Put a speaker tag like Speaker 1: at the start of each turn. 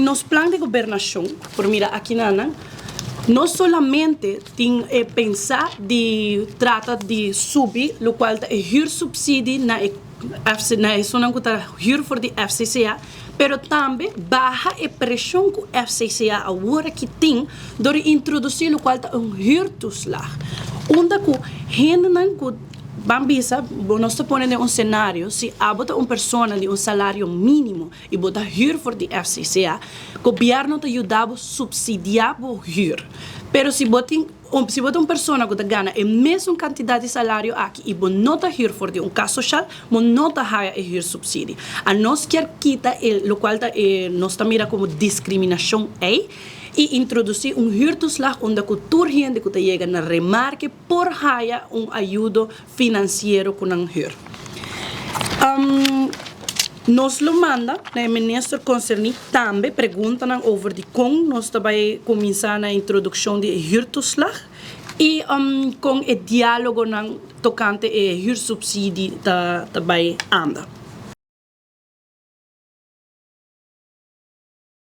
Speaker 1: nos plan de gobernação, por mira aqui nana, não solamente tem pensar de trata de subir, o qual é hyr subsídio na zona que está hyr for de FCCA, pero também baixa a pressão que o FCCA agora que tem de introduzir o qual é huurtoeslag. Onde que gente não Bambisa, nós estamos ponendo um cenário, se abota uma pessoa de um salário mínimo e bota huur for de FCCA, o governo te ajudava a subsidiar o huur. Pero se bota uma pessoa que ganha a mesma quantidade de salário aqui e não está huur for de um caso social, não está haya a huur subsídio. A nós quer quitar o qual nós está mira como discriminação aí, e introduzir huurtoeslag onde a cultura gente que chega na remarque por haya ajuda financeiro com a huur. Nos lo manda, o ministro concernido também pergunta over de como nós vai começar a introdução de huurtoeslag e com o diálogo tocante a huursubsídio também anda.